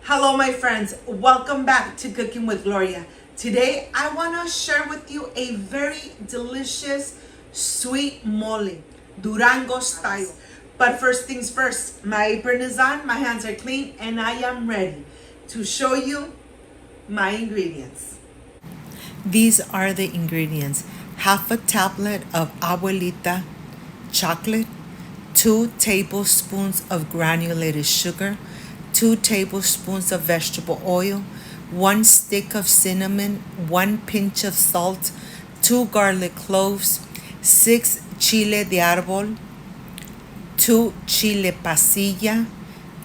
Hello, my friends. Welcome back to Cooking with Gloria. Today, I want to share with you a very delicious sweet mole, Durango style. But first things first, my apron is on, my hands are clean, and I am ready to show you my ingredients. These are the ingredients: half a tablet of abuelita chocolate, 2 tablespoons of granulated sugar, 2 tablespoons of vegetable oil, 1 stick of cinnamon, 1 pinch of salt, 2 garlic cloves, 6 chile de árbol, 2 chile pasilla,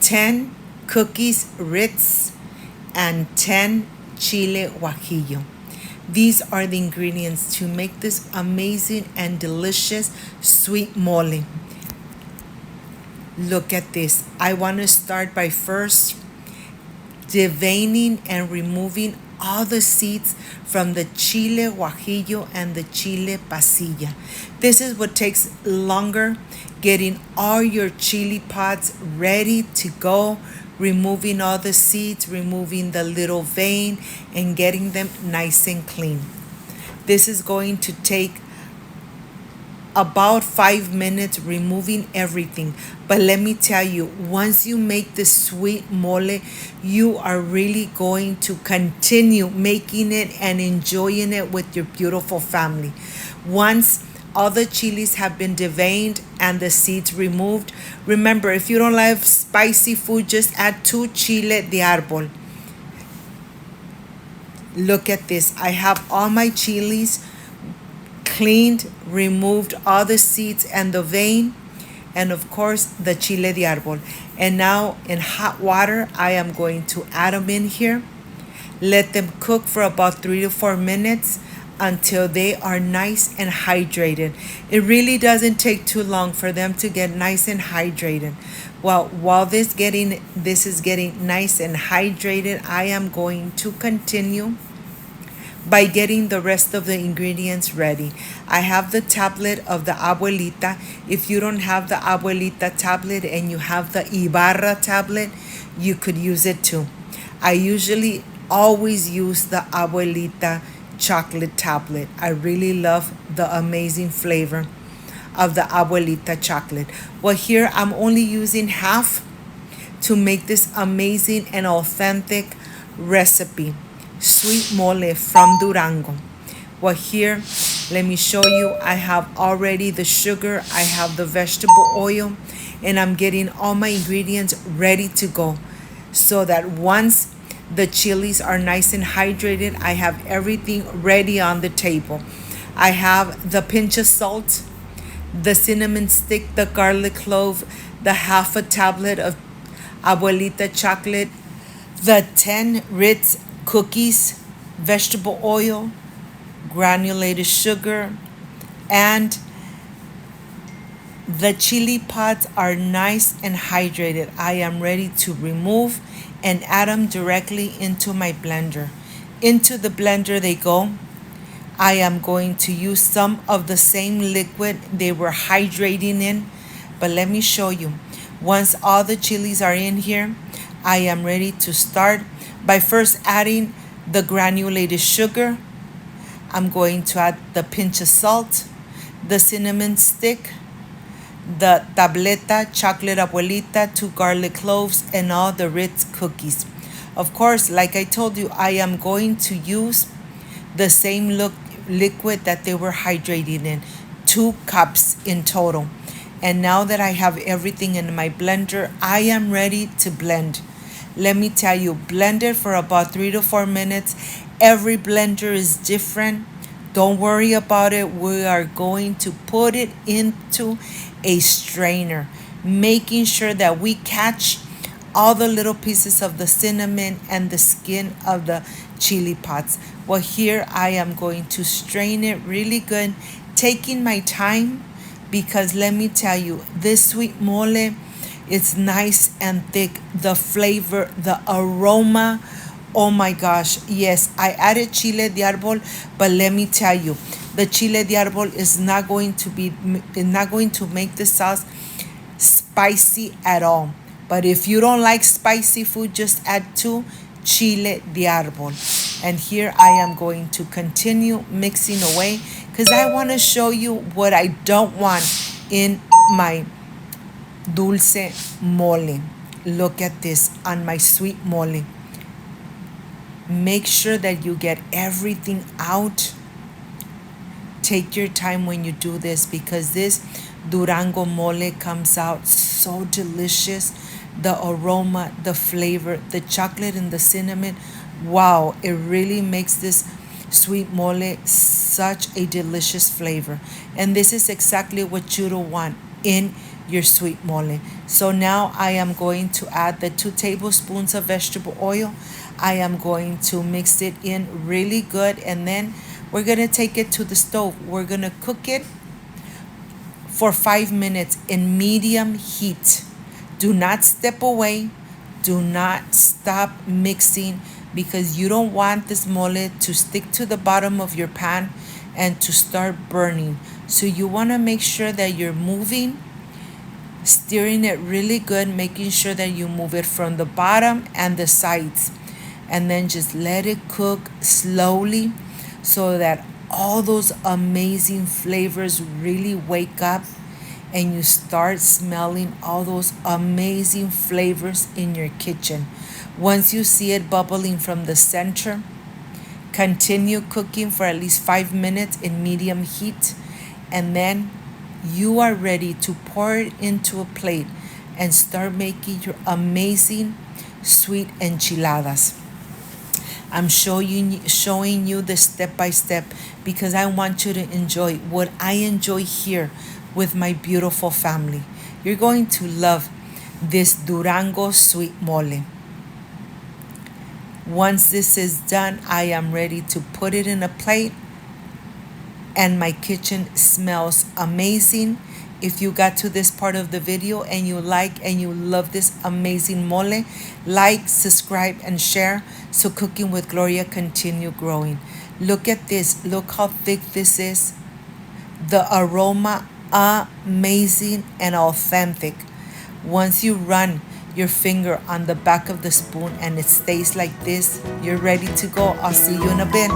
10 cookies Ritz, and 10 chile guajillo. These are the ingredients to make this amazing and delicious sweet mole. Look at this. I want to start by first deveining and removing all the seeds from the chile guajillo and the chile pasilla. This is what takes longer, getting all your chili pods ready to go, removing all the seeds, removing the little vein, and getting them nice and clean. This is going to take about 5 minutes removing everything. But let me tell you, once you make this sweet mole, you are really going to continue making it and enjoying it with your beautiful family. Once all the chilies have been deveined and the seeds removed, remember, if you don't like spicy food, just add 2 chile de árbol. Look at this. I have all my chilies cleaned, removed all the seeds and the vein, and of course the chile de árbol. And now in hot water, I am going to add them in here. Let them cook for about 3 to 4 minutes until they are nice and hydrated. It really doesn't take too long for them to get nice and hydrated. Well, while this is getting nice and hydrated, I am going to continue by getting the rest of the ingredients ready. I have the tablet of the abuelita. If you don't have the abuelita tablet and you have the Ibarra tablet, you could use it too. I usually always use the abuelita chocolate tablet. I really love the amazing flavor of the abuelita chocolate. Well, here I'm only using half to make this amazing and authentic recipe, sweet mole from Durango. Well, here, let me show you. I have already the sugar, I have the vegetable oil, and I'm getting all my ingredients ready to go so that once the chilies are nice and hydrated, I have everything ready on the table. I have the pinch of salt, the cinnamon stick, the garlic clove, the half a tablet of abuelita chocolate, the 10 Ritz cookies, vegetable oil, granulated sugar, and the chili pods are nice and hydrated. I am ready to remove and add them directly into my blender. Into the blender they go. I am going to use some of the same liquid they were hydrating in, but let me show you. Once all the chilies are in here, I am ready to start by first adding the granulated sugar. I'm going to add the pinch of salt, the cinnamon stick, the tableta chocolate abuelita, 2 garlic cloves, and all the Ritz cookies. Of course, like I told you, I am going to use the same liquid that they were hydrating in, 2 cups in total. And now that I have everything in my blender, I am ready to blend. Let me tell you, blend it for about 3 to 4 minutes. Every blender is different. Don't worry about it. We are going to put it into a strainer, making sure that we catch all the little pieces of the cinnamon and the skin of the chili pods. Well, here I am going to strain it really good, taking my time, because let me tell you, this sweet mole, it's nice and thick. The flavor, the aroma, oh my gosh. Yes, I added chile de árbol, but let me tell you, the chile de árbol is not going to make the sauce spicy at all. But if you don't like spicy food, just add 2 chile de árbol. And here I am going to continue mixing away because I want to show you what I don't want in my dulce mole. Look at this on my sweet mole. Make sure that you get everything out. Take your time when you do this because this Durango mole comes out so delicious. The aroma, the flavor, the chocolate and the cinnamon. Wow, it really makes this sweet mole such a delicious flavor. And this is exactly what you don't want in your sweet mole. So now I am going to add the 2 tablespoons of vegetable oil. I am going to mix it in really good, and then we're going to take it to the stove. We're going to cook it for 5 minutes in medium heat. Do not step away. Do not stop mixing because you don't want this mole to stick to the bottom of your pan and to start burning. So you want to make sure that you're moving, stirring it really good, making sure that you move it from the bottom and the sides. And then just let it cook slowly so that all those amazing flavors really wake up and you start smelling all those amazing flavors in your kitchen. Once you see it bubbling from the center, continue cooking for at least 5 minutes in medium heat, and then you are ready to pour it into a plate and start making your amazing sweet enchiladas. I'm showing you the step by step because I want you to enjoy what I enjoy here with my beautiful family. You're going to love this Durango sweet mole. Once this is done, I am ready to put it in a plate, and my kitchen smells amazing. If you got to this part of the video and you like and you love this amazing mole, like, subscribe, and share so Cooking with Gloria continue growing. Look at this. Look how thick this is. The aroma, amazing and authentic. Once you run your finger on the back of the spoon and it stays like this, you're ready to go. I'll see you in a bit.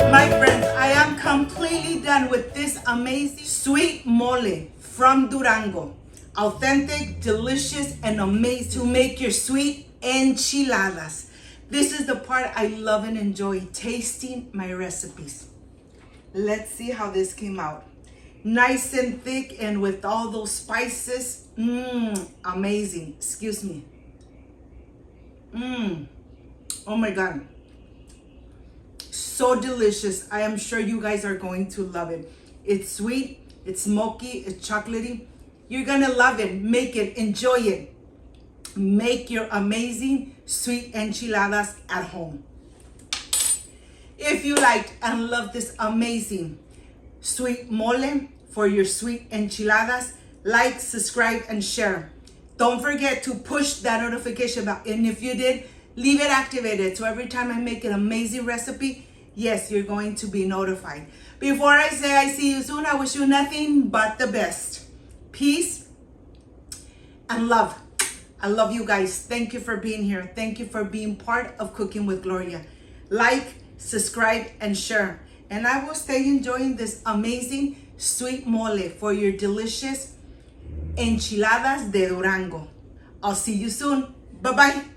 My friends, I am completely done with this amazing sweet mole from Durango. Authentic, delicious, and amazing to make your sweet enchiladas. This is the part I love and enjoy, tasting my recipes. Let's see how this came out. Nice and thick and with all those spices. Amazing. Excuse me. Oh my God. So delicious. I am sure you guys are going to love it. It's sweet, it's smoky, it's chocolatey. You're gonna love it. Make it, enjoy it. Make your amazing sweet enchiladas at home. If you liked and love this amazing sweet mole for your sweet enchiladas, like, subscribe, and share. Don't forget to push that notification bell. And if you did, leave it activated. So every time I make an amazing recipe, yes, you're going to be notified. Before I say I see you soon, I wish you nothing but the best. Peace and love. I love you guys. Thank you for being here. Thank you for being part of Cooking with Gloria. Like, subscribe, and share. And I will stay enjoying this amazing sweet mole for your delicious enchiladas de Durango. I'll see you soon. Bye-bye.